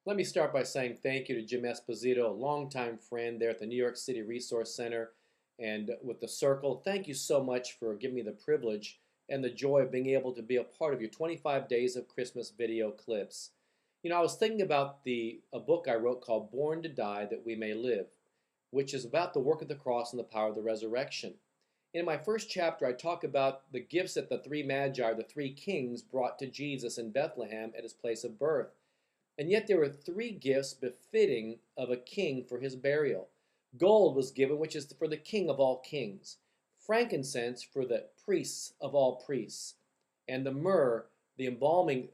Let me start by saying thank you to Jim Esposito, a longtime friend there at the New York City Resource Center and with the Circle. Thank you so much for giving me the privilege and the joy of being able to be a part of your 25 Days of Christmas video clips. I was thinking about a book I wrote called Born to Die That We May Live, which is about the work of the cross and the power of the resurrection. In my first chapter, I talk about the gifts that the three magi, the three kings, brought to Jesus in Bethlehem at his place of birth. And yet there were three gifts befitting of a king for his burial. Gold was given, which is for the king of all kings. Frankincense for the priests of all priests. And the myrrh, the embalming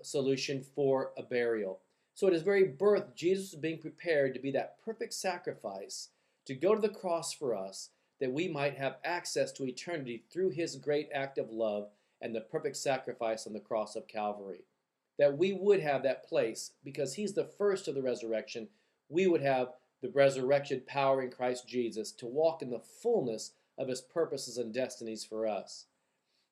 solution for a burial. So at his very birth, Jesus was being prepared to be that perfect sacrifice, to go to the cross for us, that we might have access to eternity through his great act of love and the perfect sacrifice on the cross of Calvary. That we would have that place because he's the first of the resurrection. We would have the resurrection power in Christ Jesus to walk in the fullness of his purposes and destinies for us.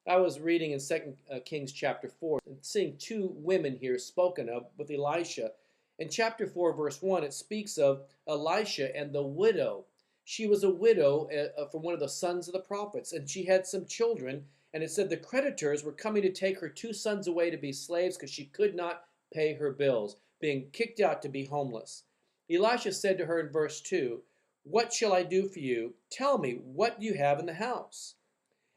I was reading in 2 Kings chapter 4 and seeing two women here spoken of with Elisha. In chapter 4 verse 1 it speaks of Elisha and the widow. She was a widow from one of the sons of the prophets, and she had some children. And it said the creditors were coming to take her two sons away to be slaves because she could not pay her bills, being kicked out to be homeless. Elisha said to her in verse 2, "What shall I do for you? Tell me, what do you have in the house?"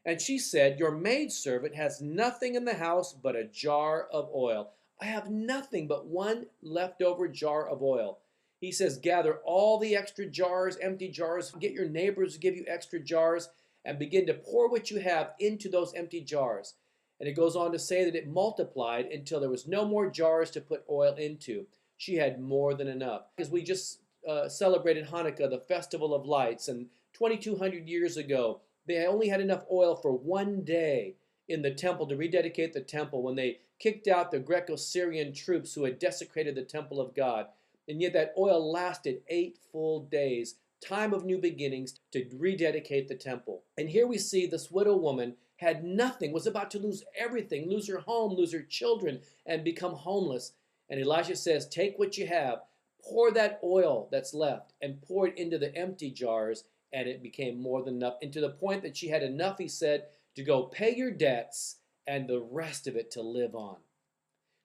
And she said, "Your maidservant has nothing in the house but a jar of oil. I have nothing but one leftover jar of oil." He says, "Gather all the extra jars, empty jars, get your neighbors to give you extra jars, and begin to pour what you have into those empty jars." And it goes on to say that it multiplied until there was no more jars to put oil into. She had more than enough. Because we just celebrated Hanukkah, the festival of lights, and 2,200 years ago, they only had enough oil for one day in the temple to rededicate the temple when they kicked out the Greco-Syrian troops who had desecrated the temple of God. And yet that oil lasted 8 full days, time of new beginnings, to rededicate the temple. And here we see this widow woman had nothing, was about to lose everything, lose her home, lose her children, and become homeless. And Elisha says, "Take what you have, pour that oil that's left, and pour it into the empty jars," and it became more than enough. And to the point that she had enough, he said, to go pay your debts and the rest of it to live on.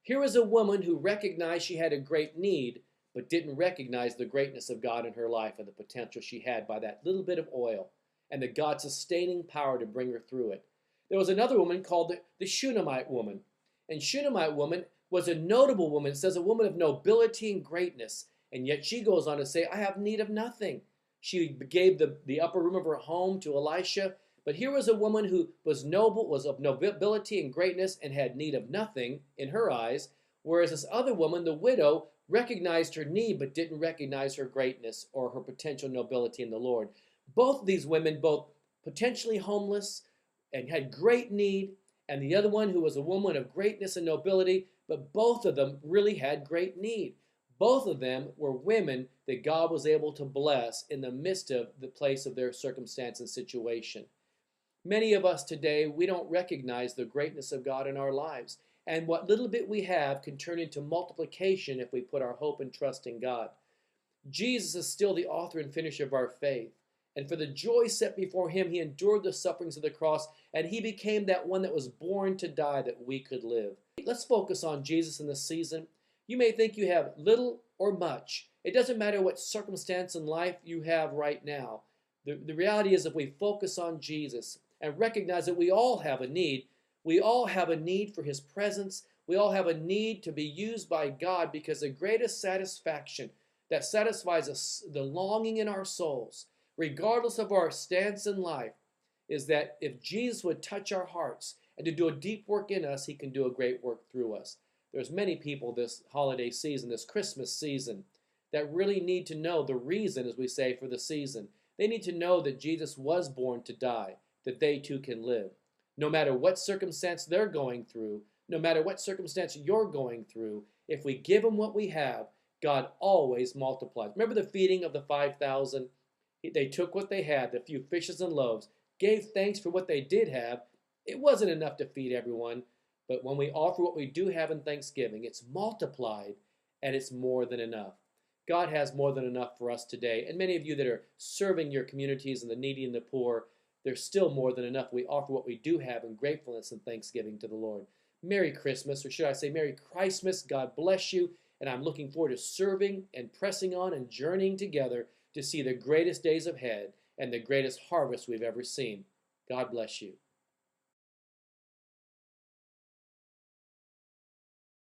Here was a woman who recognized she had a great need, but didn't recognize the greatness of God in her life and the potential she had by that little bit of oil and the God sustaining power to bring her through it. There was another woman called the Shunammite woman. And Shunammite woman was a notable woman. It says a woman of nobility and greatness. And yet she goes on to say, "I have need of nothing." She gave the upper room of her home to Elisha. But here was a woman who was noble, was of nobility and greatness, and had need of nothing in her eyes. Whereas this other woman, the widow, recognized her need but didn't recognize her greatness or her potential nobility in the Lord. Both of these women, both potentially homeless and had great need, and the other one who was a woman of greatness and nobility, but both of them really had great need. Both of them were women that God was able to bless in the midst of the place of their circumstance and situation. Many of us today, we don't recognize the greatness of God in our lives. And what little bit we have can turn into multiplication if we put our hope and trust in God. Jesus is still the author and finisher of our faith. And for the joy set before him, he endured the sufferings of the cross, and he became that one that was born to die that we could live. Let's focus on Jesus in this season. You may think you have little or much. It doesn't matter what circumstance in life you have right now. The reality is if we focus on Jesus and recognize that we all have a need, we all have a need for his presence. We all have a need to be used by God, because the greatest satisfaction that satisfies us, the longing in our souls, regardless of our stance in life, is that if Jesus would touch our hearts and to do a deep work in us, he can do a great work through us. There's many people this holiday season, this Christmas season, that really need to know the reason, as we say, for the season. They need to know that Jesus was born to die, that they too can live. No matter what circumstance they're going through, no matter what circumstance you're going through, if we give them what we have, God always multiplies. Remember the feeding of the 5,000? They took what they had, the few fishes and loaves, gave thanks for what they did have. It wasn't enough to feed everyone, but when we offer what we do have in thanksgiving, it's multiplied, and it's more than enough. God has more than enough for us today. And many of you that are serving your communities and the needy and the poor, there's still more than enough. We offer what we do have in gratefulness and thanksgiving to the Lord. Merry Christmas, or should I say Merry Christmas. God bless you. And I'm looking forward to serving and pressing on and journeying together to see the greatest days ahead and the greatest harvest we've ever seen. God bless you.